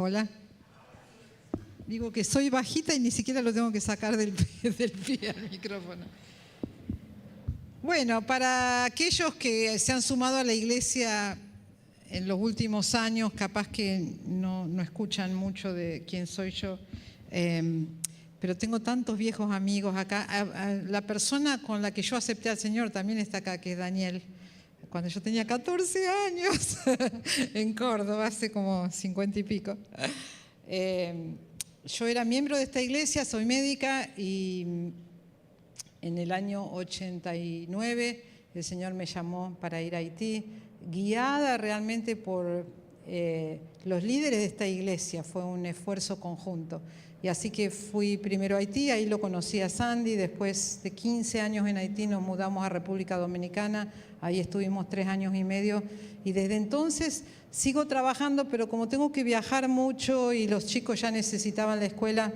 Hola. Digo que soy bajita y ni siquiera lo tengo que sacar del pie al micrófono. Bueno, para aquellos que se han sumado a la iglesia en los últimos años, capaz que no escuchan mucho de quién soy yo, pero tengo tantos viejos amigos acá. La persona con la que yo acepté al Señor también está acá, que es Daniel. Cuando yo tenía 14 años, en Córdoba, hace como 50 y pico. Yo era miembro de esta iglesia, soy médica y en el año 89 el Señor me llamó para ir a Haití, guiada realmente por los líderes de esta iglesia, fue un esfuerzo conjunto. Y así que fui primero a Haití, ahí lo conocí a Sandy, después de 15 años en Haití nos mudamos a República Dominicana, ahí estuvimos 3 años y medio y desde entonces sigo trabajando, pero como tengo que viajar mucho y los chicos ya necesitaban la escuela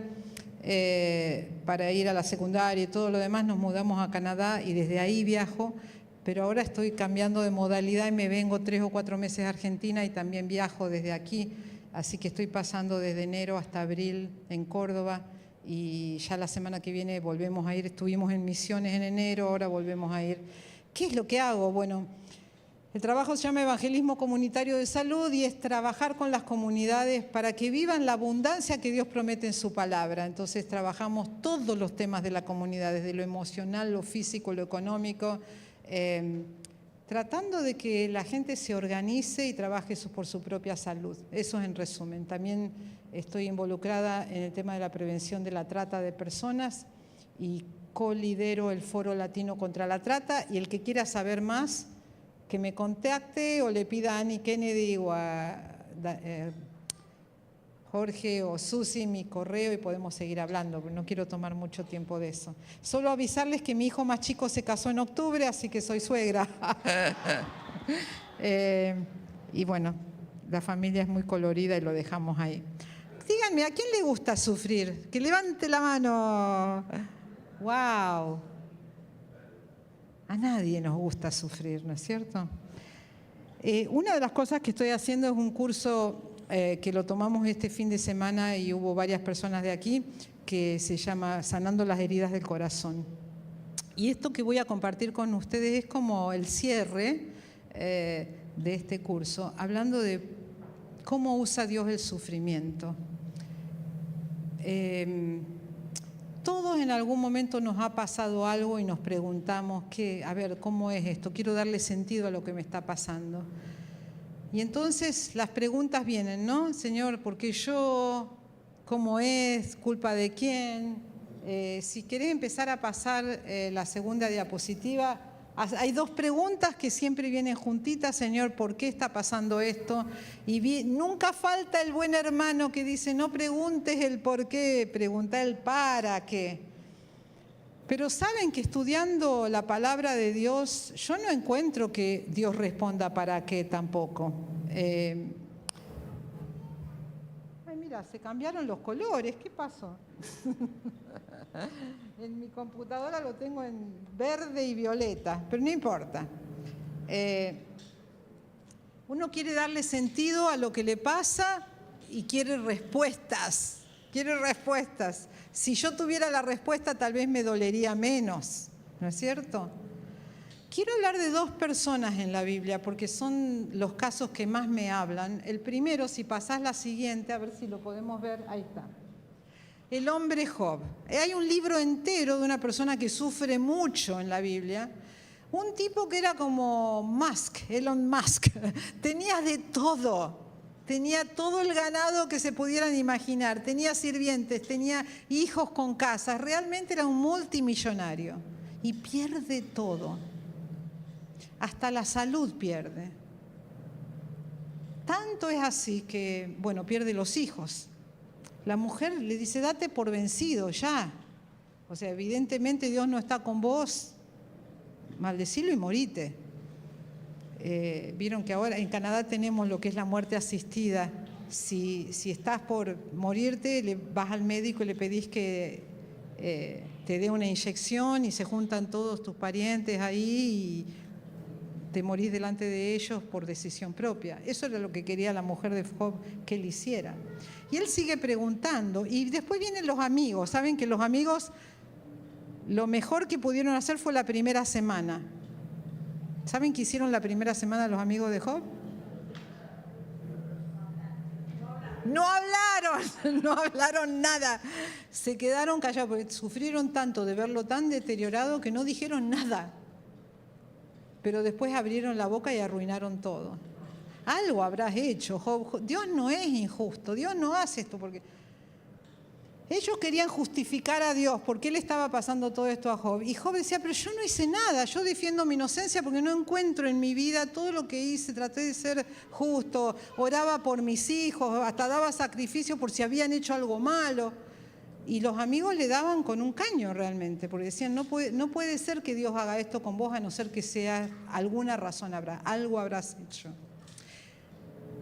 para ir a la secundaria y todo lo demás, nos mudamos a Canadá y desde ahí viajo, pero ahora estoy cambiando de modalidad y me vengo 3 o 4 meses a Argentina y también viajo desde aquí. Así que estoy pasando desde enero hasta abril en Córdoba y ya la semana que viene volvemos a ir. Estuvimos en misiones en enero, ahora volvemos a ir. ¿Qué es lo que hago? Bueno, el trabajo se llama Evangelismo Comunitario de Salud y es trabajar con las comunidades para que vivan la abundancia que Dios promete en su palabra. Entonces trabajamos todos los temas de la comunidad, desde lo emocional, lo físico, lo económico, tratando de que la gente se organice y trabaje por su propia salud. Eso es en resumen. También estoy involucrada en el tema de la prevención de la trata de personas y co-lidero el Foro Latino contra la Trata, y el que quiera saber más, que me contacte o le pida a Annie Kennedy o a Jorge o Susi mi correo y podemos seguir hablando, pero no quiero tomar mucho tiempo de eso. Solo avisarles que mi hijo más chico se casó en octubre, así que soy suegra. Y bueno, la familia es muy colorida y lo dejamos ahí. Díganme, ¿a quién le gusta sufrir? Que levante la mano. ¡Wow! A nadie nos gusta sufrir, ¿no es cierto? Una de las cosas que estoy haciendo es un curso que lo tomamos este fin de semana y hubo varias personas de aquí, que se llama Sanando las heridas del corazón. Y esto que voy a compartir con ustedes es como el cierre de este curso, hablando de cómo usa Dios el sufrimiento. Todos en algún momento nos ha pasado algo y nos preguntamos, a ver, ¿cómo es esto? Quiero darle sentido a lo que me está pasando. Y entonces las preguntas vienen, ¿no? Señor, ¿por qué yo? ¿Cómo es? ¿Culpa de quién? Si querés empezar a pasar la segunda diapositiva, hay 2 preguntas que siempre vienen juntitas. Señor, ¿por qué está pasando esto? Y nunca falta el buen hermano que dice, no preguntes el por qué, pregunta el para qué. Pero saben que estudiando la palabra de Dios, yo no encuentro que Dios responda para qué tampoco. Ay, mira, se cambiaron los colores, ¿qué pasó? En mi computadora lo tengo en verde y violeta, pero no importa. Uno quiere darle sentido a lo que le pasa y quiere respuestas. Si yo tuviera la respuesta, tal vez me dolería menos, ¿no es cierto? Quiero hablar de 2 personas en la Biblia, porque son los casos que más me hablan. El primero, si pasás la siguiente, a ver si lo podemos ver, ahí está. El hombre Job. Hay un libro entero de una persona que sufre mucho en la Biblia. Un tipo que era como Elon Musk. Tenía de todo. Tenía todo el ganado que se pudieran imaginar. Tenía sirvientes, tenía hijos con casas. Realmente era un multimillonario. Y pierde todo. Hasta la salud pierde. Tanto es así que, bueno, pierde los hijos. La mujer le dice, date por vencido ya. O sea, evidentemente Dios no está con vos. Maldecilo y morite. Vieron que ahora en Canadá tenemos lo que es la muerte asistida. Si estás por morirte, le vas al médico y le pedís que te dé una inyección y se juntan todos tus parientes ahí te morís delante de ellos por decisión propia. Eso era lo que quería la mujer de Job que él hiciera. Y él sigue preguntando, y después vienen los amigos. Saben que los amigos, lo mejor que pudieron hacer fue la primera semana. ¿Saben qué hicieron la primera semana los amigos de Job? No hablaron, no hablaron nada. Se quedaron callados porque sufrieron tanto de verlo tan deteriorado que no dijeron nada. Pero después abrieron la boca y arruinaron todo. Algo habrás hecho, Job. Dios no es injusto, Dios no hace esto porque... Ellos querían justificar a Dios por qué le estaba pasando todo esto a Job. Y Job decía, pero yo no hice nada, yo defiendo mi inocencia porque no encuentro en mi vida todo lo que hice, traté de ser justo, oraba por mis hijos, hasta daba sacrificio por si habían hecho algo malo. Y los amigos le daban con un caño realmente, porque decían, no puede ser que Dios haga esto con vos a no ser que sea alguna razón habrá, algo habrás hecho.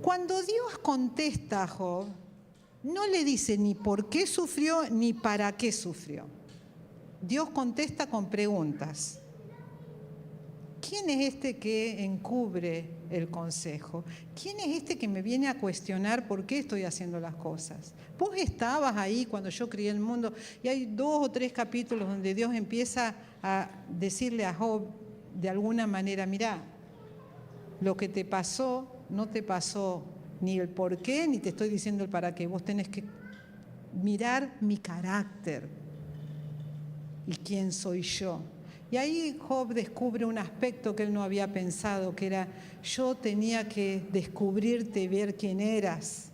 Cuando Dios contesta a Job, no le dice ni por qué sufrió ni para qué sufrió. Dios contesta con preguntas. ¿Quién es este que encubre el consejo? ¿Quién es este que me viene a cuestionar por qué estoy haciendo las cosas? Vos estabas ahí cuando yo creé el mundo y hay 2 o 3 capítulos donde Dios empieza a decirle a Job de alguna manera, mirá, lo que te pasó no te pasó ni el por qué, ni te estoy diciendo el para qué. Vos tenés que mirar mi carácter y quién soy yo. Y ahí Job descubre un aspecto que él no había pensado, que era, yo tenía que descubrirte y ver quién eras.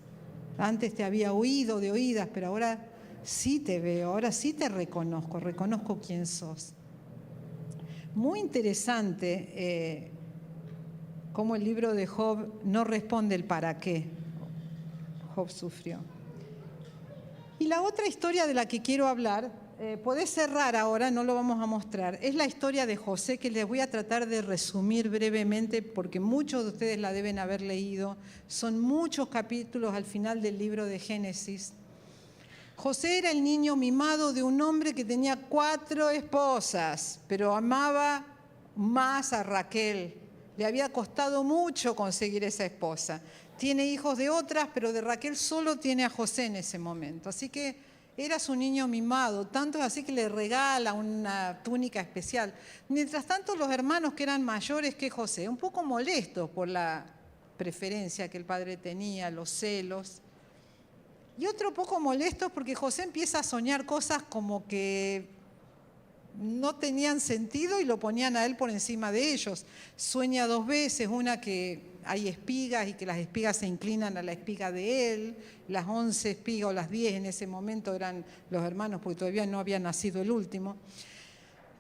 Antes te había oído de oídas, pero ahora sí te veo, ahora sí te reconozco quién sos. Muy interesante cómo el libro de Job no responde el para qué Job sufrió. Y la otra historia de la que quiero hablar, podés cerrar ahora, no lo vamos a mostrar, es la historia de José, que les voy a tratar de resumir brevemente porque muchos de ustedes la deben haber leído. Son muchos capítulos al final del libro de Génesis. José era el niño mimado de un hombre que tenía 4 esposas, pero amaba más a Raquel. Le había costado mucho conseguir esa esposa. Tiene hijos de otras, pero de Raquel solo tiene a José en ese momento. Así que era su niño mimado, tanto es así que le regala una túnica especial. Mientras tanto, los hermanos que eran mayores que José, un poco molestos por la preferencia que el padre tenía, los celos. Y otro poco molestos porque José empieza a soñar cosas como que no tenían sentido y lo ponían a él por encima de ellos. Sueña 2 veces, una que hay espigas y que las espigas se inclinan a la espiga de él, las 11 espigas o las 10 en ese momento eran los hermanos porque todavía no había nacido el último.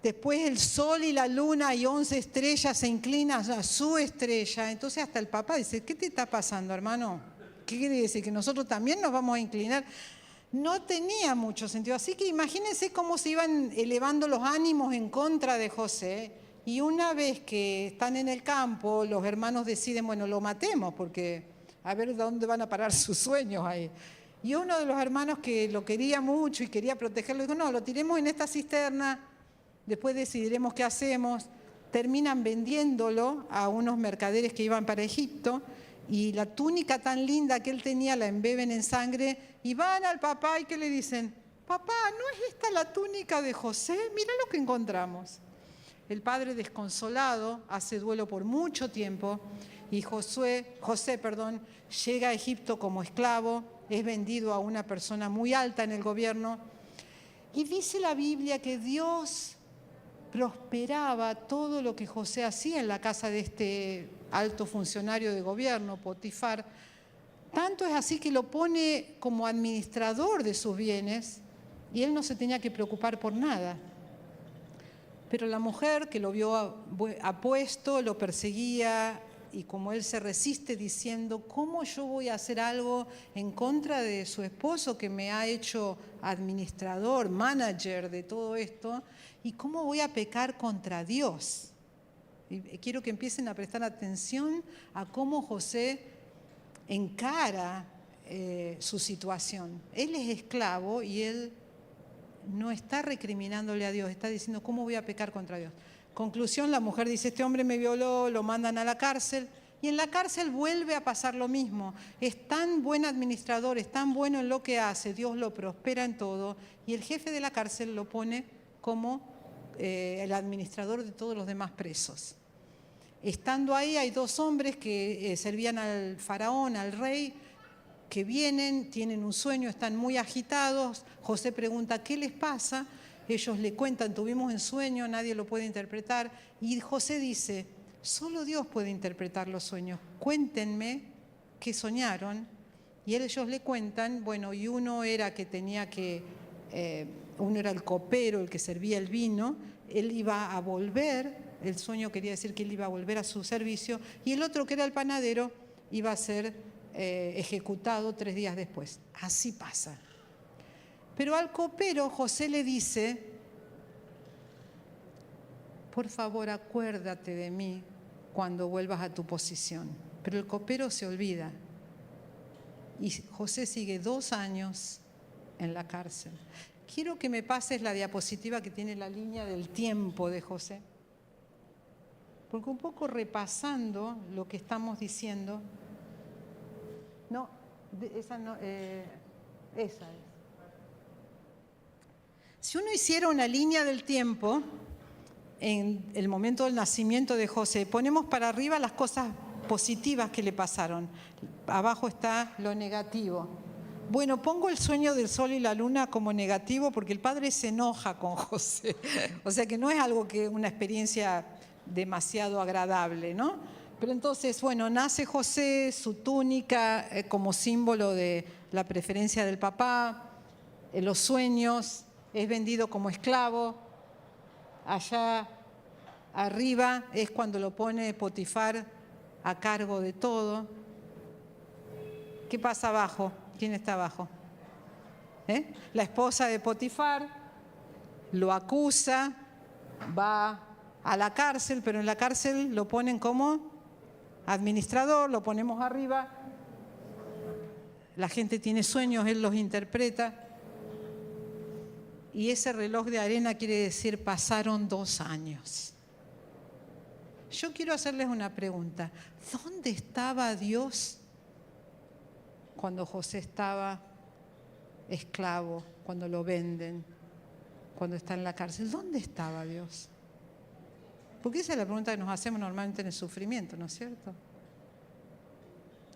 Después el sol y la luna y 11 estrellas se inclinan a su estrella. Entonces hasta el papá dice, ¿qué te está pasando, hermano? ¿Qué quiere decir? ¿Que nosotros también nos vamos a inclinar? No tenía mucho sentido. Así que imagínense cómo se iban elevando los ánimos en contra de José. Y una vez que están en el campo, los hermanos deciden, bueno, lo matemos, porque a ver dónde van a parar sus sueños ahí. Y uno de los hermanos que lo quería mucho y quería protegerlo, dijo, no, lo tiremos en esta cisterna, después decidiremos qué hacemos. Terminan vendiéndolo a unos mercaderes que iban para Egipto, y la túnica tan linda que él tenía la embeben en sangre y van al papá y que le dicen, papá, ¿no es esta la túnica de José? Mira lo que encontramos. El padre desconsolado hace duelo por mucho tiempo y José, llega a Egipto como esclavo, es vendido a una persona muy alta en el gobierno y dice la Biblia que Dios prosperaba todo lo que José hacía en la casa de este alto funcionario de gobierno, Potifar. Tanto es así que lo pone como administrador de sus bienes y él no se tenía que preocupar por nada. Pero la mujer que lo vio apuesto, lo perseguía y como él se resiste diciendo, ¿cómo yo voy a hacer algo en contra de su esposo que me ha hecho administrador, manager de todo esto? ¿Y cómo voy a pecar contra Dios? Y quiero que empiecen a prestar atención a cómo José encara su situación. Él es esclavo y él no está recriminándole a Dios, está diciendo, ¿cómo voy a pecar contra Dios? Conclusión, la mujer dice, este hombre me violó, lo mandan a la cárcel. Y en la cárcel vuelve a pasar lo mismo. Es tan buen administrador, es tan bueno en lo que hace, Dios lo prospera en todo. Y el jefe de la cárcel lo pone como el administrador de todos los demás presos. Estando ahí hay dos hombres que servían al faraón, al rey, que vienen, tienen un sueño, están muy agitados. José pregunta, ¿qué les pasa? Ellos le cuentan, tuvimos un sueño, nadie lo puede interpretar. Y José dice, solo Dios puede interpretar los sueños. Cuéntenme qué soñaron. Y ellos le cuentan, bueno, y uno era que tenía que, uno era el copero, el que servía el vino, él iba a volver, el sueño quería decir que él iba a volver a su servicio, y el otro que era el panadero iba a ser ejecutado 3 días después. Así pasa. Pero al copero José le dice, por favor acuérdate de mí cuando vuelvas a tu posición. Pero el copero se olvida. Y José sigue 2 años en la cárcel. Quiero que me pases la diapositiva que tiene la línea del tiempo de José. Porque un poco repasando lo que estamos diciendo, no, esa no, esa es. Si uno hiciera una línea del tiempo, en el momento del nacimiento de José, ponemos para arriba las cosas positivas que le pasaron. Abajo está lo negativo. Bueno, pongo el sueño del sol y la luna como negativo porque el padre se enoja con José. O sea que no es algo que una experiencia demasiado agradable, ¿no? Pero entonces, bueno, nace José, su túnica como símbolo de la preferencia del papá, los sueños, es vendido como esclavo. Allá arriba es cuando lo pone Potifar a cargo de todo. ¿Qué pasa abajo? ¿Quién está abajo? La esposa de Potifar lo acusa, va a la cárcel, pero en la cárcel lo ponen como administrador, lo ponemos arriba. La gente tiene sueños, él los interpreta. Y ese reloj de arena quiere decir pasaron 2 años. Yo quiero hacerles una pregunta. ¿Dónde estaba Dios cuando José estaba esclavo, cuando lo venden, cuando está en la cárcel? ¿Dónde estaba Dios? Porque esa es la pregunta que nos hacemos normalmente en el sufrimiento, ¿no es cierto?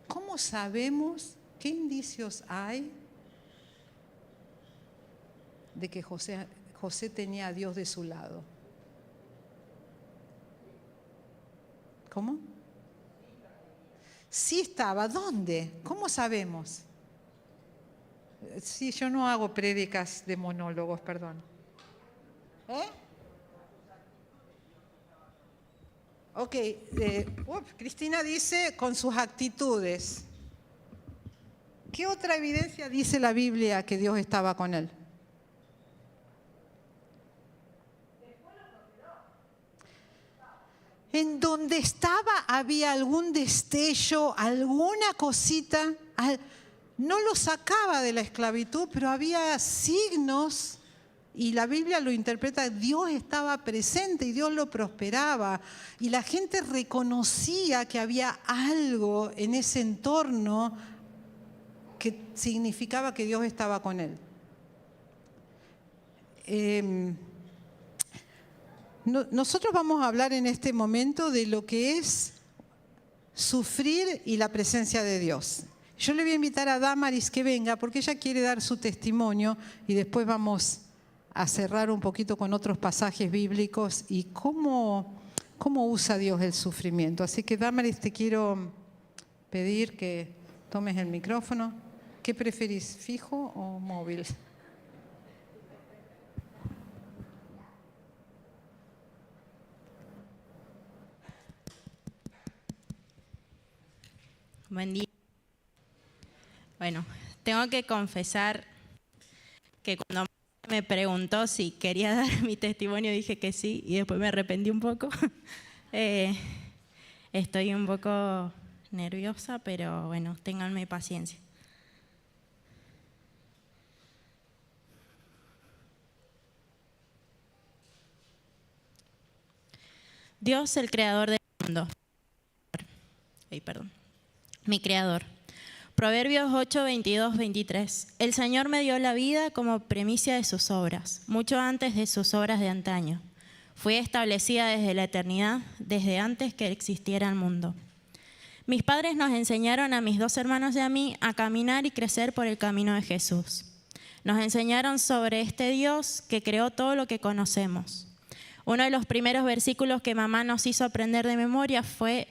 ¿Cómo sabemos, qué indicios hay de que José tenía a Dios de su lado? ¿Cómo? Sí estaba. ¿Dónde? ¿Cómo sabemos? Sí, yo no hago prédicas de monólogos, perdón. Ok, Cristina dice con sus actitudes. ¿Qué otra evidencia dice la Biblia que Dios estaba con él? En donde estaba había algún destello, alguna cosita. No lo sacaba de la esclavitud, pero había signos, y la Biblia lo interpreta, Dios estaba presente y Dios lo prosperaba. Y la gente reconocía que había algo en ese entorno que significaba que Dios estaba con él. Nosotros vamos a hablar en este momento de lo que es sufrir y la presencia de Dios. Yo le voy a invitar a Damaris que venga porque ella quiere dar su testimonio y después vamos a cerrar un poquito con otros pasajes bíblicos y cómo usa Dios el sufrimiento. Así que Damaris, te quiero pedir que tomes el micrófono. ¿Qué preferís, fijo o móvil? Buen día. Bueno, tengo que confesar que cuando me preguntó si quería dar mi testimonio dije que sí y después me arrepentí un poco. Estoy un poco nerviosa, pero bueno, ténganme paciencia. Dios, el creador del mundo. Mi creador. Proverbios 8, 22, 23. El Señor me dio la vida como primicia de sus obras, mucho antes de sus obras de antaño. Fui establecida desde la eternidad, desde antes que existiera el mundo. Mis padres nos enseñaron a mis 2 hermanos y a mí a caminar y crecer por el camino de Jesús. Nos enseñaron sobre este Dios que creó todo lo que conocemos. Uno de los primeros versículos que mamá nos hizo aprender de memoria fue: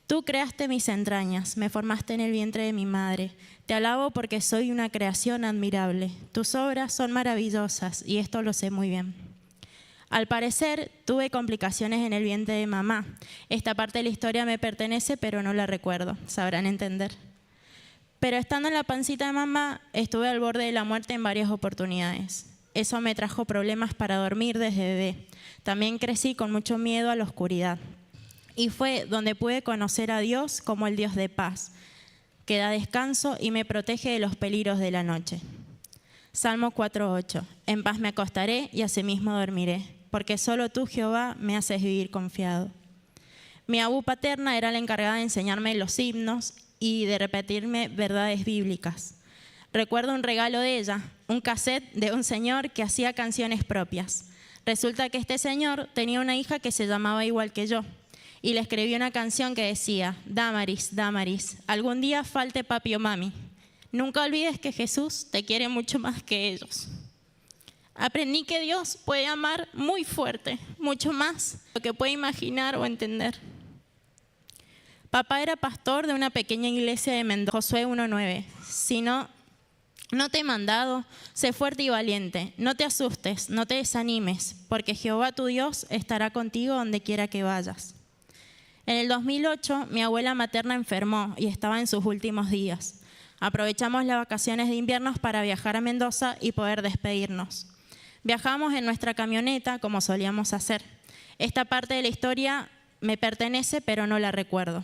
tú creaste mis entrañas, me formaste en el vientre de mi madre. Te alabo porque soy una creación admirable. Tus obras son maravillosas y esto lo sé muy bien. Al parecer, tuve complicaciones en el vientre de mamá. Esta parte de la historia me pertenece, pero no la recuerdo. Sabrán entender. Pero estando en la pancita de mamá, estuve al borde de la muerte en varias oportunidades. Eso me trajo problemas para dormir desde bebé. También crecí con mucho miedo a la oscuridad. Y fue donde pude conocer a Dios como el Dios de paz, que da descanso y me protege de los peligros de la noche. Salmo 4:8. En paz me acostaré y asimismo dormiré, porque solo tú, Jehová, me haces vivir confiado. Mi abú paterna era la encargada de enseñarme los himnos y de repetirme verdades bíblicas. Recuerdo un regalo de ella, un cassette de un señor que hacía canciones propias. Resulta que este señor tenía una hija que se llamaba igual que yo y le escribió una canción que decía: Damaris, Damaris, algún día falte papi o mami. Nunca olvides que Jesús te quiere mucho más que ellos. Aprendí que Dios puede amar muy fuerte, mucho más de lo que puede imaginar o entender. Papá era pastor de una pequeña iglesia de Mendoza. Josué 1:9. Si no te he mandado, sé fuerte y valiente. No te asustes, no te desanimes, porque Jehová tu Dios estará contigo donde quiera que vayas. En el 2008, mi abuela materna enfermó y estaba en sus últimos días. Aprovechamos las vacaciones de invierno para viajar a Mendoza y poder despedirnos. Viajamos en nuestra camioneta como solíamos hacer. Esta parte de la historia me pertenece, pero no la recuerdo.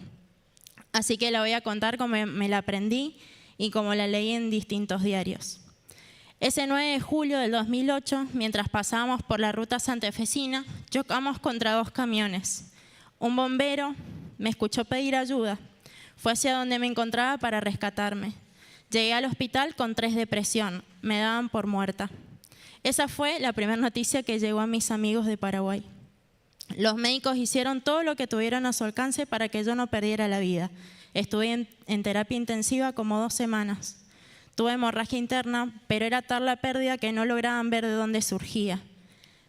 Así que la voy a contar como me la aprendí y como la leí en distintos diarios. Ese 9 de julio del 2008, mientras pasábamos por la ruta santafesina, chocamos contra 2 camiones. Un bombero me escuchó pedir ayuda. Fue hacia donde me encontraba para rescatarme. Llegué al hospital con 3 de presión. Me daban por muerta. Esa fue la primera noticia que llegó a mis amigos de Paraguay. Los médicos hicieron todo lo que tuvieron a su alcance para que yo no perdiera la vida. Estuve en terapia intensiva como 2 semanas. Tuve hemorragia interna, pero era tal la pérdida que no lograban ver de dónde surgía.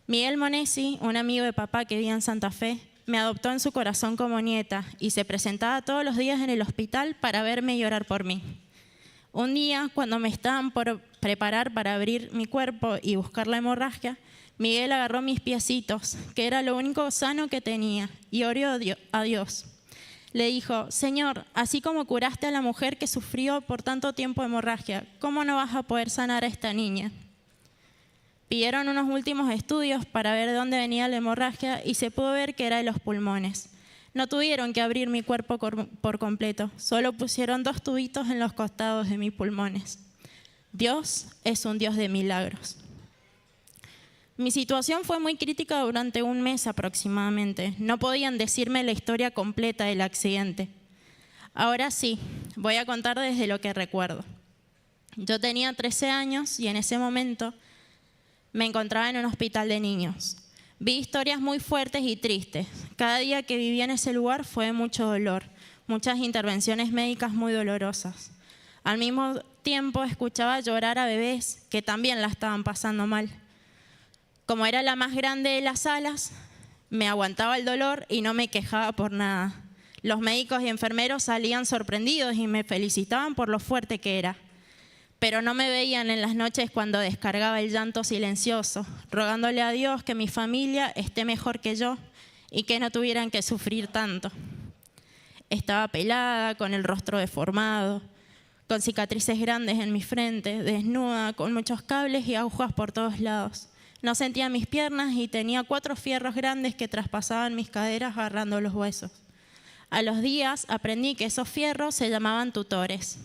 Miguel Monesi, un amigo de papá que vivía en Santa Fe, me adoptó en su corazón como nieta y se presentaba todos los días en el hospital para verme y orar por mí. Un día, cuando me estaban por preparar para abrir mi cuerpo y buscar la hemorragia, Miguel agarró mis piecitos, que era lo único sano que tenía, y oró a Dios. Le dijo: Señor, así como curaste a la mujer que sufrió por tanto tiempo hemorragia, ¿cómo no vas a poder sanar a esta niña? Pidieron unos últimos estudios para ver de dónde venía la hemorragia y se pudo ver que era de los pulmones. No tuvieron que abrir mi cuerpo por completo, solo pusieron 2 tubitos en los costados de mis pulmones. Dios es un Dios de milagros. Mi situación fue muy crítica durante 1 mes aproximadamente. No podían decirme la historia completa del accidente. Ahora sí, voy a contar desde lo que recuerdo. Yo tenía 13 años y en ese momento me encontraba en un hospital de niños. Vi historias muy fuertes y tristes. Cada día que vivía en ese lugar fue mucho dolor, muchas intervenciones médicas muy dolorosas. Al mismo tiempo escuchaba llorar a bebés que también la estaban pasando mal. Como era la más grande de las salas, me aguantaba el dolor y no me quejaba por nada. Los médicos y enfermeros salían sorprendidos y me felicitaban por lo fuerte que era. Pero no me veían en las noches cuando descargaba el llanto silencioso, rogándole a Dios que mi familia esté mejor que yo y que no tuvieran que sufrir tanto. Estaba pelada, con el rostro deformado, con cicatrices grandes en mi frente, desnuda, con muchos cables y agujas por todos lados. No sentía mis piernas y tenía 4 fierros grandes que traspasaban mis caderas agarrando los huesos. A los días aprendí que esos fierros se llamaban tutores.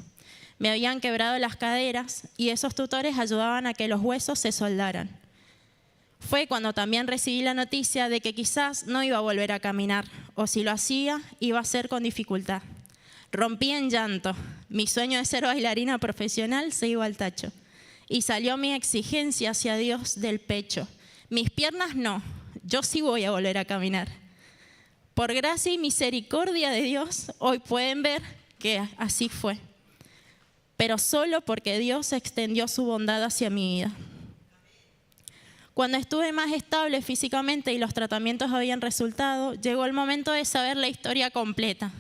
Me habían quebrado las caderas y esos tutores ayudaban a que los huesos se soldaran. Fue cuando también recibí la noticia de que quizás no iba a volver a caminar, o si lo hacía, iba a ser con dificultad. Rompí en llanto. Mi sueño de ser bailarina profesional se iba al tacho. Y salió mi exigencia hacia Dios del pecho. Mis piernas no, yo sí voy a volver a caminar. Por gracia y misericordia de Dios, hoy pueden ver que así fue. Pero solo porque Dios extendió su bondad hacia mi vida. Cuando estuve más estable físicamente y los tratamientos habían resultado, llegó el momento de saber la historia completa.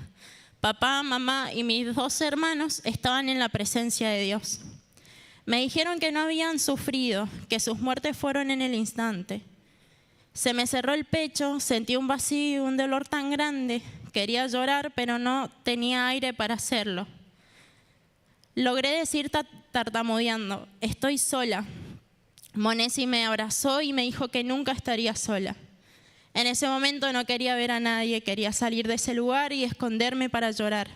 Papá, mamá y mis 2 hermanos estaban en la presencia de Dios. Me dijeron que no habían sufrido, que sus muertes fueron en el instante. Se me cerró el pecho, sentí un vacío y un dolor tan grande. Quería llorar, pero no tenía aire para hacerlo. Logré decir tartamudeando, estoy sola. Monesi me abrazó y me dijo que nunca estaría sola. En ese momento no quería ver a nadie, quería salir de ese lugar y esconderme para llorar.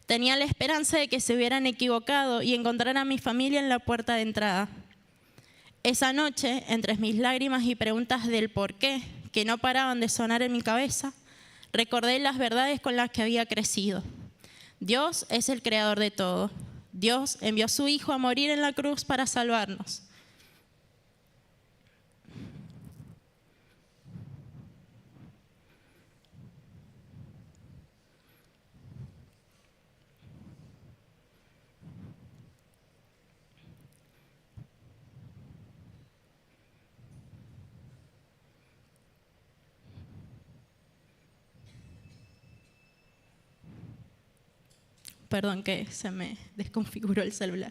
Tenía la esperanza de que se hubieran equivocado y encontrar a mi familia en la puerta de entrada. Esa noche, entre mis lágrimas y preguntas del por qué, que no paraban de sonar en mi cabeza, recordé las verdades con las que había crecido. Dios es el creador de todo. Dios envió a su Hijo a morir en la cruz para salvarnos. Perdón que se me desconfiguró el celular.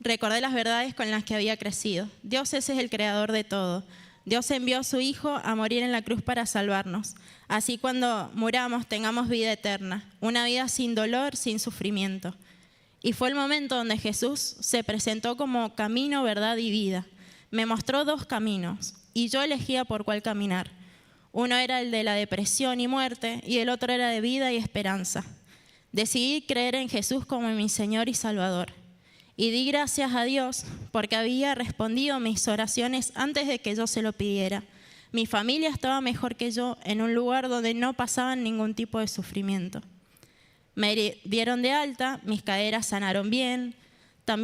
Recordé las verdades con las que había crecido. Dios ese es el creador de todo. Dios envió a su Hijo a morir en la cruz para salvarnos. Así cuando muramos tengamos vida eterna, una vida sin dolor, sin sufrimiento. Y fue el momento donde Jesús se presentó como camino, verdad y vida. Me mostró 2 caminos y yo elegía por cuál caminar. Uno era el de la depresión y muerte y el otro era de vida y esperanza. Decidí creer en Jesús como mi Señor y Salvador. Y di gracias a Dios porque había respondido mis oraciones antes de que yo se lo pidiera. Mi familia estaba mejor que yo en un lugar donde no pasaban ningún tipo de sufrimiento. Me dieron de alta, mis caderas sanaron bien, tan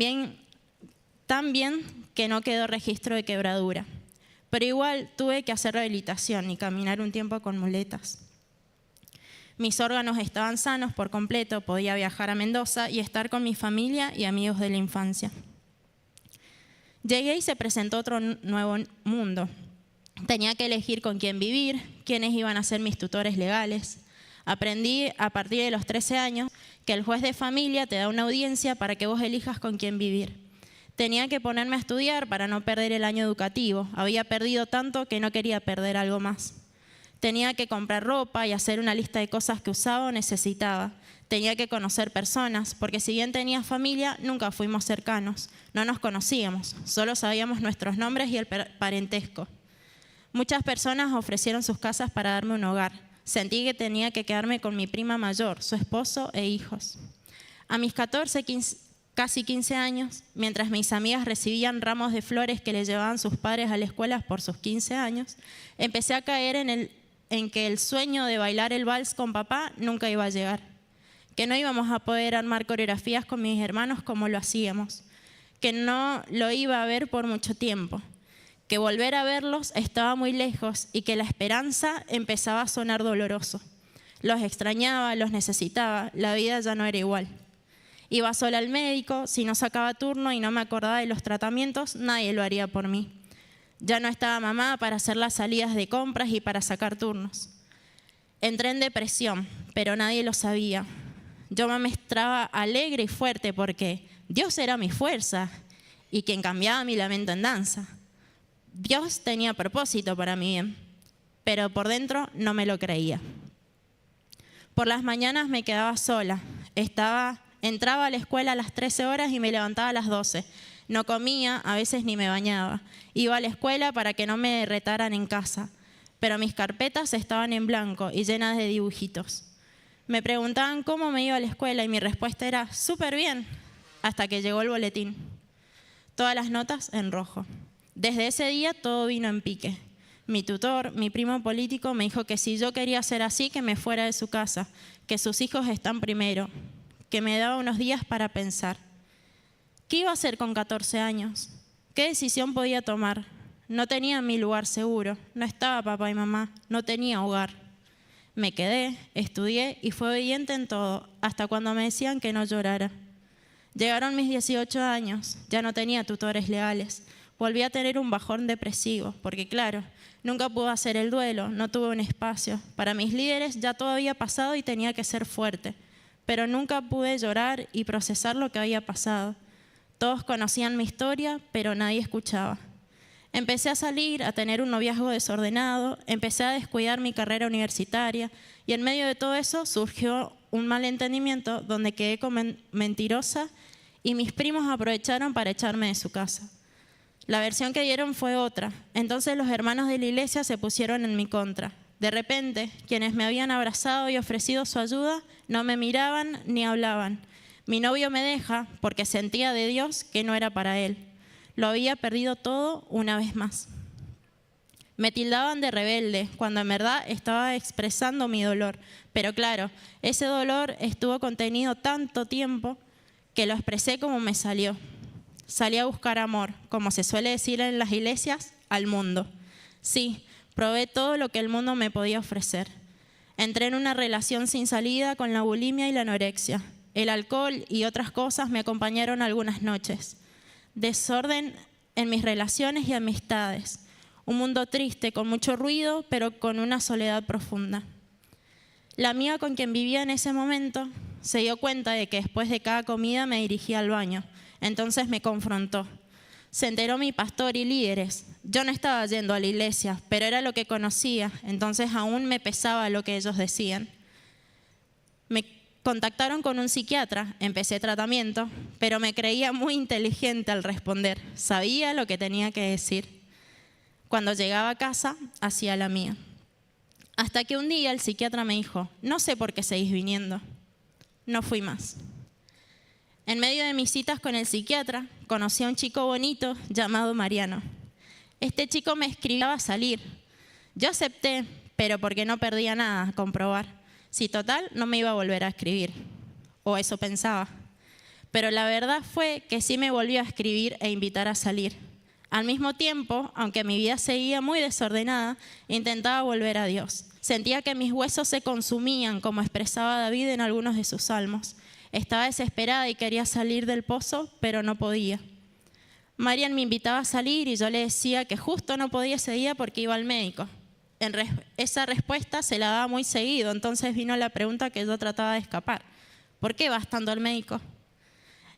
bien que no quedó registro de quebradura. Pero igual tuve que hacer rehabilitación y caminar un tiempo con muletas. Mis órganos estaban sanos por completo, podía viajar a Mendoza y estar con mi familia y amigos de la infancia. Llegué y se presentó otro nuevo mundo. Tenía que elegir con quién vivir, quiénes iban a ser mis tutores legales. Aprendí a partir de los 13 años que el juez de familia te da una audiencia para que vos elijas con quién vivir. Tenía que ponerme a estudiar para no perder el año educativo. Había perdido tanto que no quería perder algo más. Tenía que comprar ropa y hacer una lista de cosas que usaba o necesitaba. Tenía que conocer personas, porque si bien tenía familia, nunca fuimos cercanos. No nos conocíamos, solo sabíamos nuestros nombres y el parentesco. Muchas personas ofrecieron sus casas para darme un hogar. Sentí que tenía que quedarme con mi prima mayor, su esposo e hijos. A mis 14, casi 15 años, mientras mis amigas recibían ramos de flores que les llevaban sus padres a la escuela por sus 15 años, empecé a caer en que el sueño de bailar el vals con papá nunca iba a llegar, que no íbamos a poder armar coreografías con mis hermanos como lo hacíamos, que no lo iba a ver por mucho tiempo, que volver a verlos estaba muy lejos y que la esperanza empezaba a sonar doloroso. Los extrañaba, los necesitaba, la vida ya no era igual. Iba sola al médico, si no sacaba turno y no me acordaba de los tratamientos, nadie lo haría por mí. Ya no estaba mamá para hacer las salidas de compras y para sacar turnos. Entré en depresión, pero nadie lo sabía. Yo me mostraba alegre y fuerte porque Dios era mi fuerza y quien cambiaba mi lamento en danza. Dios tenía propósito para mi bien, pero por dentro no me lo creía. Por las mañanas me quedaba sola. Entraba a la escuela a las 13 horas y me levantaba a las 12. No comía, a veces ni me bañaba. Iba a la escuela para que no me retaran en casa. pero mis carpetas estaban en blanco y llenas de dibujitos. Me preguntaban cómo me iba a la escuela y mi respuesta era súper bien, hasta que llegó el boletín. Todas las notas en rojo. Desde ese día todo vino en pique. Mi tutor, mi primo político, me dijo que si yo quería ser así, que me fuera de su casa, que sus hijos están primero, que me daba unos días para pensar. ¿Qué iba a hacer con 14 años? ¿Qué decisión podía tomar? No tenía mi lugar seguro, no estaba papá y mamá, no tenía hogar. Me quedé, estudié y fui obediente en todo, hasta cuando me decían que no llorara. Llegaron mis 18 años, ya no tenía tutores legales. Volví a tener un bajón depresivo, porque claro, nunca pude hacer el duelo, no tuve un espacio. Para mis líderes ya todo había pasado y tenía que ser fuerte, pero nunca pude llorar y procesar lo que había pasado. Todos conocían mi historia, pero nadie escuchaba. Empecé a salir, a tener un noviazgo desordenado, empecé a descuidar mi carrera universitaria y en medio de todo eso surgió un malentendimiento donde quedé como mentirosa y mis primos aprovecharon para echarme de su casa. La versión que dieron fue otra, entonces los hermanos de la iglesia se pusieron en mi contra. De repente, quienes me habían abrazado y ofrecido su ayuda no me miraban ni hablaban. Mi novio me deja porque sentía de Dios que no era para él. Lo había perdido todo una vez más. Me tildaban de rebelde cuando en verdad estaba expresando mi dolor. Pero claro, ese dolor estuvo contenido tanto tiempo que lo expresé como me salió. Salí a buscar amor, como se suele decir en las iglesias, al mundo. Sí, probé todo lo que el mundo me podía ofrecer. Entré en una relación sin salida con la bulimia y la anorexia. El alcohol y otras cosas me acompañaron algunas noches. Desorden en mis relaciones y amistades. Un mundo triste, con mucho ruido, pero con una soledad profunda. La amiga con quien vivía en ese momento se dio cuenta de que después de cada comida me dirigía al baño. Entonces me confrontó. Se enteró mi pastor y líderes. Yo no estaba yendo a la iglesia, pero era lo que conocía. Entonces aún me pesaba lo que ellos decían. Me contactaron con un psiquiatra, empecé tratamiento, pero me creía muy inteligente al responder. Sabía lo que tenía que decir. Cuando llegaba a casa, hacía la mía. Hasta que un día el psiquiatra me dijo, no sé por qué seguís viniendo. No fui más. En medio de mis citas con el psiquiatra, conocí a un chico bonito llamado Mariano. Este chico me escribía a salir. Yo acepté, pero porque no perdía nada a comprobar. Si total, no me iba a volver a escribir. O eso pensaba. Pero la verdad fue que sí me volvió a escribir e invitar a salir. Al mismo tiempo, aunque mi vida seguía muy desordenada, intentaba volver a Dios. Sentía que mis huesos se consumían, como expresaba David en algunos de sus salmos. Estaba desesperada y quería salir del pozo, pero no podía. Marian me invitaba a salir y yo le decía que justo no podía ese día porque iba al médico. Esa respuesta se la daba muy seguido, entonces vino la pregunta que yo trataba de escapar. ¿Por qué vas tanto al médico?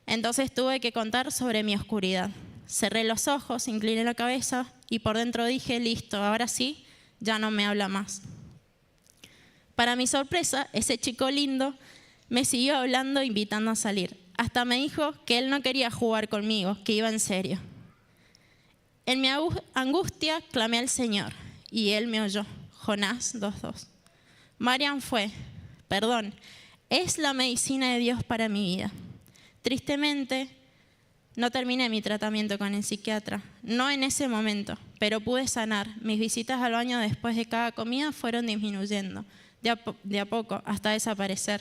Entonces tuve que contar sobre mi oscuridad. Cerré los ojos, incliné la cabeza y por dentro dije, listo, ahora sí, ya no me habla más. Para mi sorpresa, ese chico lindo me siguió hablando, invitando a salir. Hasta me dijo que él no quería jugar conmigo, que iba en serio. En mi angustia clamé al Señor y Él me oyó. Jonás 2:2. Marian es la medicina de Dios para mi vida. Tristemente, no terminé mi tratamiento con el psiquiatra, no en ese momento, pero pude sanar. Mis visitas al baño después de cada comida fueron disminuyendo, de a poco, hasta desaparecer.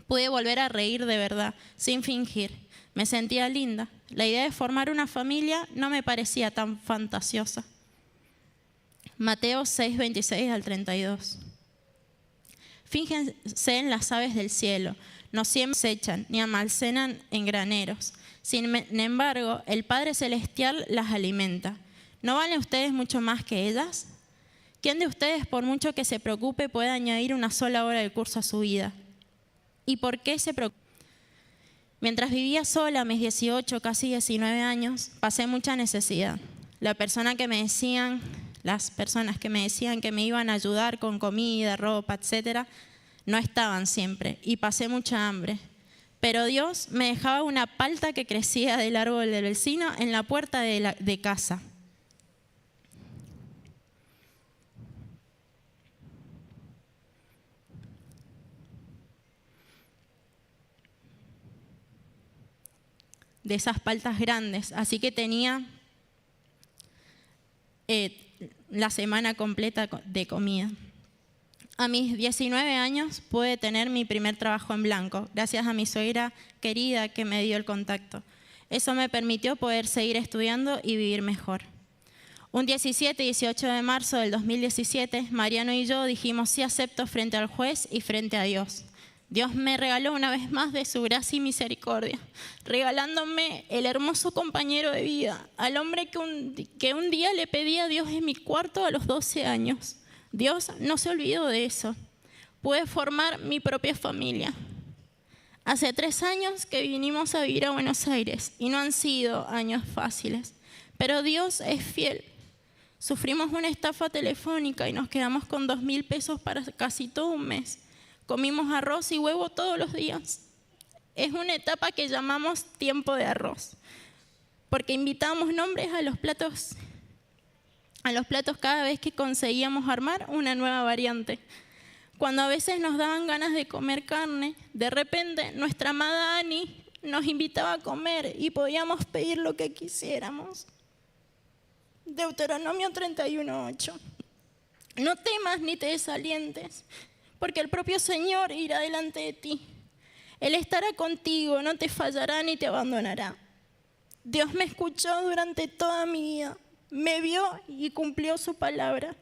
Pude volver a reír de verdad, sin fingir. Me sentía linda. La idea de formar una familia no me parecía tan fantasiosa. Mateo 6:26-32. Fíjense en las aves del cielo. No siembran, cosechan, ni almacenan en graneros. Sin embargo, el Padre Celestial las alimenta. ¿No valen ustedes mucho más que ellas? ¿Quién de ustedes, por mucho que se preocupe, puede añadir una sola hora del curso a su vida? ¿Y por qué se preocupa? Mientras vivía sola a mis 18, casi 19 años, pasé mucha necesidad. Las personas que me decían que me iban a ayudar con comida, ropa, etc., no estaban siempre y pasé mucha hambre. Pero Dios me dejaba una palta que crecía del árbol del vecino en la puerta de casa. de esas paltas grandes, así que tenía la semana completa de comida. A mis 19 años pude tener mi primer trabajo en blanco, gracias a mi suegra querida que me dio el contacto. Eso me permitió poder seguir estudiando y vivir mejor. Un 17 y 18 de marzo del 2017, Mariano y yo dijimos sí acepto frente al juez y frente a Dios. Dios me regaló una vez más de su gracia y misericordia, regalándome el hermoso compañero de vida, al hombre que un día le pedí a Dios en mi cuarto a los 12 años. Dios no se olvidó de eso. Pude formar mi propia familia. Hace 3 años que vinimos a vivir a Buenos Aires y no han sido años fáciles, pero Dios es fiel. Sufrimos una estafa telefónica y nos quedamos con 2.000 pesos para casi todo un mes. Comimos arroz y huevo todos los días. Es una etapa que llamamos tiempo de arroz, porque invitábamos nombres a los platos cada vez que conseguíamos armar una nueva variante. Cuando a veces nos daban ganas de comer carne, de repente nuestra amada Ani nos invitaba a comer y podíamos pedir lo que quisiéramos. Deuteronomio 31:8. No temas ni te desalientes, porque el propio Señor irá delante de ti. Él estará contigo, no te fallará ni te abandonará. Dios me escuchó durante toda mi vida, me vio y cumplió su palabra.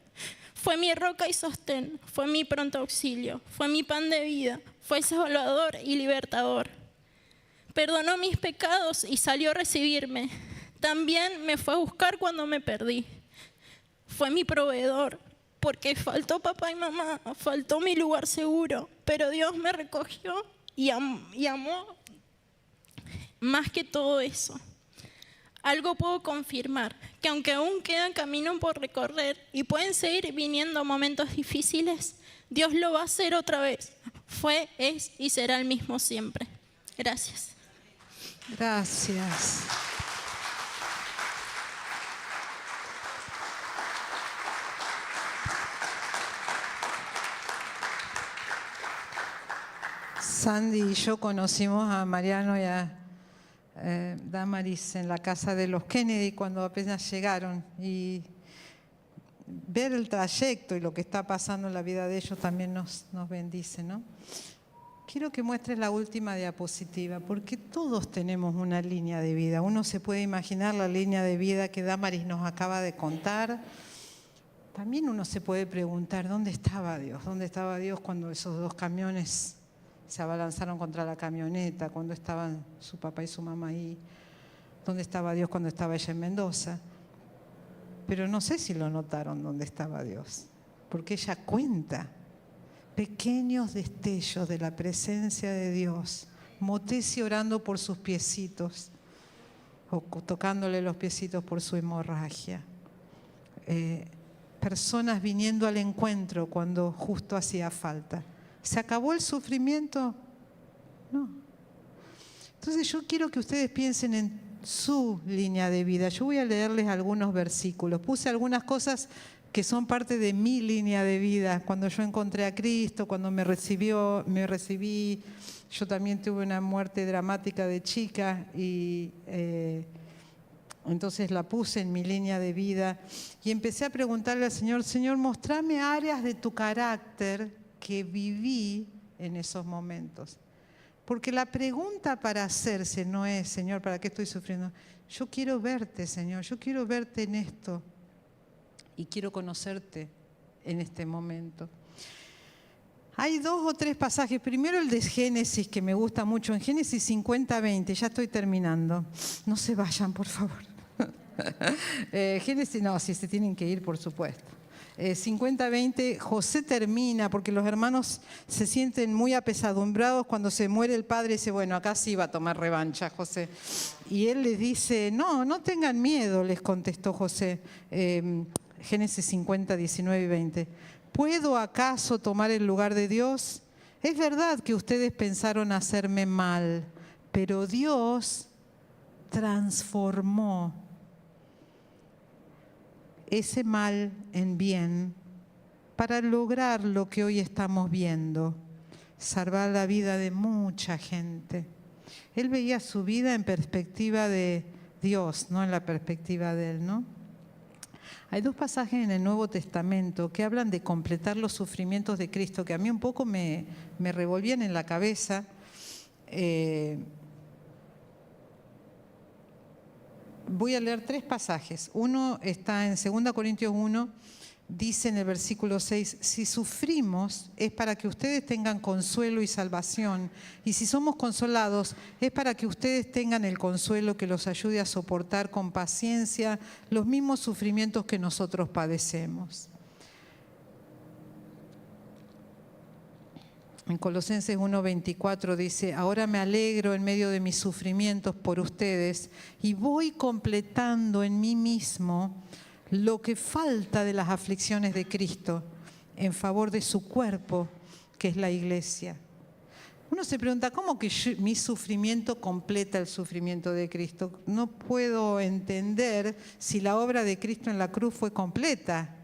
Fue mi roca y sostén, fue mi pronto auxilio, fue mi pan de vida, fue salvador y libertador. Perdonó mis pecados y salió a recibirme. También me fue a buscar cuando me perdí. Fue mi proveedor, porque faltó papá y mamá, faltó mi lugar seguro, pero Dios me recogió y amó más que todo eso. Algo puedo confirmar, que aunque aún queda camino por recorrer y pueden seguir viniendo momentos difíciles, Dios lo va a hacer otra vez. Fue, es y será el mismo siempre. Gracias. Gracias. Sandy y yo conocimos a Mariano y a Damaris en la casa de los Kennedy cuando apenas llegaron, y ver el trayecto y lo que está pasando en la vida de ellos también nos bendice, ¿no? Quiero que muestres la última diapositiva, porque todos tenemos una línea de vida. Uno se puede imaginar la línea de vida que Damaris nos acaba de contar. También uno se puede preguntar, ¿dónde estaba Dios? ¿Dónde estaba Dios cuando esos 2 camiones se abalanzaron contra la camioneta, cuando estaban su papá y su mamá ahí? ¿Dónde estaba Dios cuando estaba ella en Mendoza? Pero no sé si lo notaron dónde estaba Dios, porque ella cuenta pequeños destellos de la presencia de Dios. Motesi orando por sus piecitos, o tocándole los piecitos por su hemorragia. Personas viniendo al encuentro cuando justo hacía falta. ¿Se acabó el sufrimiento? No. Entonces yo quiero que ustedes piensen en su línea de vida. Yo voy a leerles algunos versículos. Puse algunas cosas que son parte de mi línea de vida. Cuando yo encontré a Cristo, cuando me recibí, yo también tuve una muerte dramática de chica y entonces la puse en mi línea de vida y empecé a preguntarle al Señor, Señor, mostrame áreas de tu carácter que viví en esos momentos. Porque la pregunta para hacerse no es, Señor, ¿para qué estoy sufriendo? Yo quiero verte, Señor, yo quiero verte en esto y quiero conocerte en este momento. Hay 2 o 3 pasajes. Primero el de Génesis, que me gusta mucho. En Génesis 50:20, ya estoy terminando. No se vayan, por favor. Génesis, no, si se tienen que ir, por supuesto. 50:20, José termina, porque los hermanos se sienten muy apesadumbrados cuando se muere el padre y dice, bueno, acá sí va a tomar revancha José. Y él les dice, no tengan miedo, les contestó José. Génesis 50, 19 y 20. ¿Puedo acaso tomar el lugar de Dios? Es verdad que ustedes pensaron hacerme mal, pero Dios transformó ese mal en bien para lograr lo que hoy estamos viendo, salvar la vida de mucha gente. Él veía su vida en perspectiva de Dios, no en la perspectiva de él, ¿no? Hay dos pasajes en el Nuevo Testamento que hablan de completar los sufrimientos de Cristo, que a mí un poco me revolvían en la cabeza. Voy a leer 3 pasajes. Uno está en 2 Corintios 1, dice en el versículo 6, si sufrimos es para que ustedes tengan consuelo y salvación, y si somos consolados es para que ustedes tengan el consuelo que los ayude a soportar con paciencia los mismos sufrimientos que nosotros padecemos. En Colosenses 1:24 dice, ahora me alegro en medio de mis sufrimientos por ustedes y voy completando en mí mismo lo que falta de las aflicciones de Cristo en favor de su cuerpo, que es la iglesia. Uno se pregunta, ¿cómo que mi sufrimiento completa el sufrimiento de Cristo? No puedo entender si la obra de Cristo en la cruz fue completa.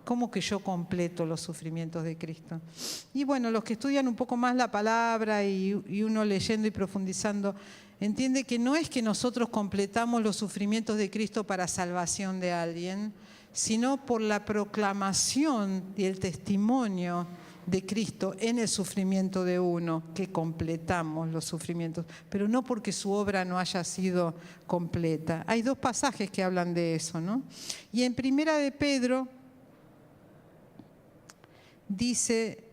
¿Cómo que yo completo los sufrimientos de Cristo? Y bueno, los que estudian un poco más la palabra y uno leyendo y profundizando, entiende que no es que nosotros completamos los sufrimientos de Cristo para salvación de alguien, sino por la proclamación y el testimonio de Cristo en el sufrimiento de uno, que completamos los sufrimientos, pero no porque su obra no haya sido completa. Hay 2 pasajes que hablan de eso, ¿no? Y en Primera de Pedro dice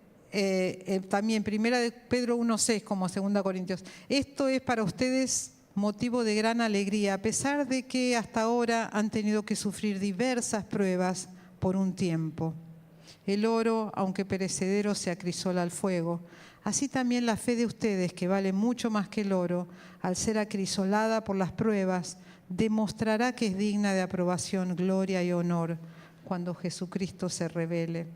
también, Primera de Pedro 1:6, como 2 Corintios, esto es para ustedes motivo de gran alegría, a pesar de que hasta ahora han tenido que sufrir diversas pruebas por un tiempo. El oro, aunque perecedero, se acrisola al fuego. Así también la fe de ustedes, que vale mucho más que el oro, al ser acrisolada por las pruebas, demostrará que es digna de aprobación, gloria y honor cuando Jesucristo se revele.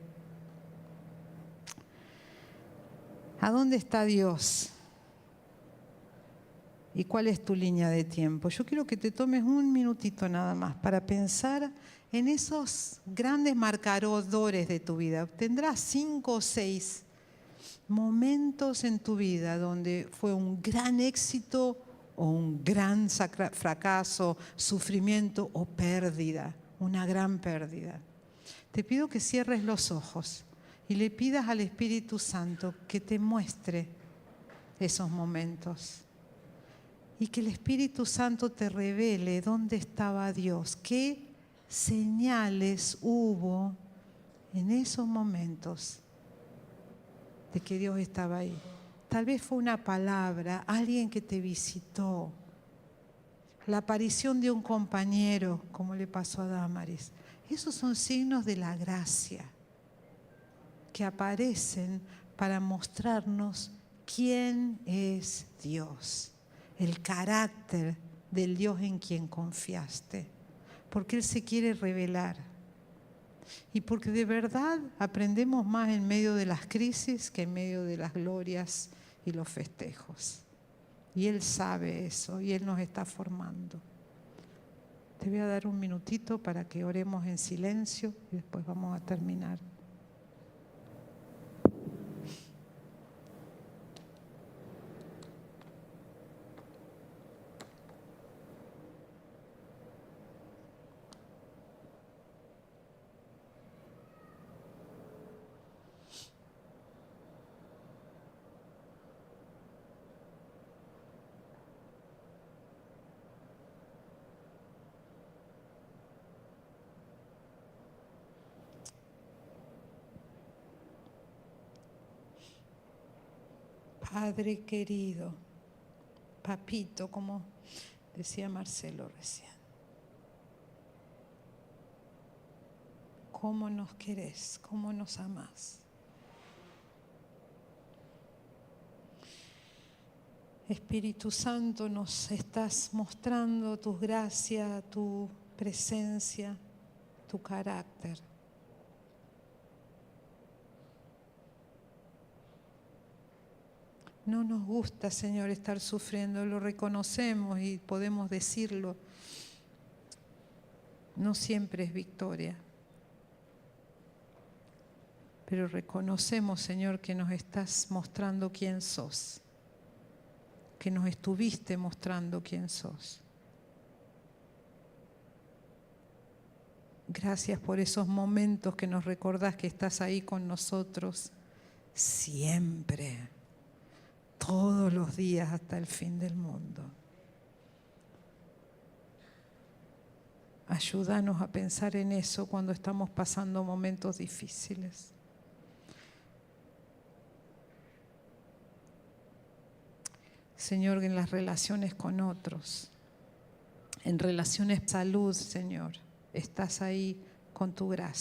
¿A dónde está Dios? ¿Y cuál es tu línea de tiempo? Yo quiero que te tomes un minutito nada más para pensar en esos grandes marcadores de tu vida. Tendrás 5 o 6 momentos en tu vida donde fue un gran éxito o un gran fracaso, sufrimiento o pérdida, una gran pérdida. Te pido que cierres los ojos y le pidas al Espíritu Santo que te muestre esos momentos. Y que el Espíritu Santo te revele dónde estaba Dios, qué señales hubo en esos momentos de que Dios estaba ahí. Tal vez fue una palabra, alguien que te visitó, la aparición de un compañero, como le pasó a Damaris. Esos son signos de la gracia que aparecen para mostrarnos quién es Dios, el carácter del Dios en quien confiaste, porque Él se quiere revelar y porque de verdad aprendemos más en medio de las crisis que en medio de las glorias y los festejos. Y Él sabe eso y Él nos está formando. Te voy a dar un minutito para que oremos en silencio y después vamos a terminar. Padre querido, papito, como decía Marcelo recién, ¿cómo nos querés? ¿Cómo nos amás? Espíritu Santo, nos estás mostrando tu gracia, tu presencia, tu carácter. No nos gusta, Señor, estar sufriendo, lo reconocemos y podemos decirlo. No siempre es victoria. Pero reconocemos, Señor, que nos estás mostrando quién sos. que nos estuviste mostrando quién sos. Gracias por esos momentos que nos recordás que estás ahí con nosotros siempre, todos los días hasta el fin del mundo. Ayúdanos a pensar en eso cuando estamos pasando momentos difíciles. Señor, en las relaciones con otros, en relaciones de salud, Señor, estás ahí con tu gracia.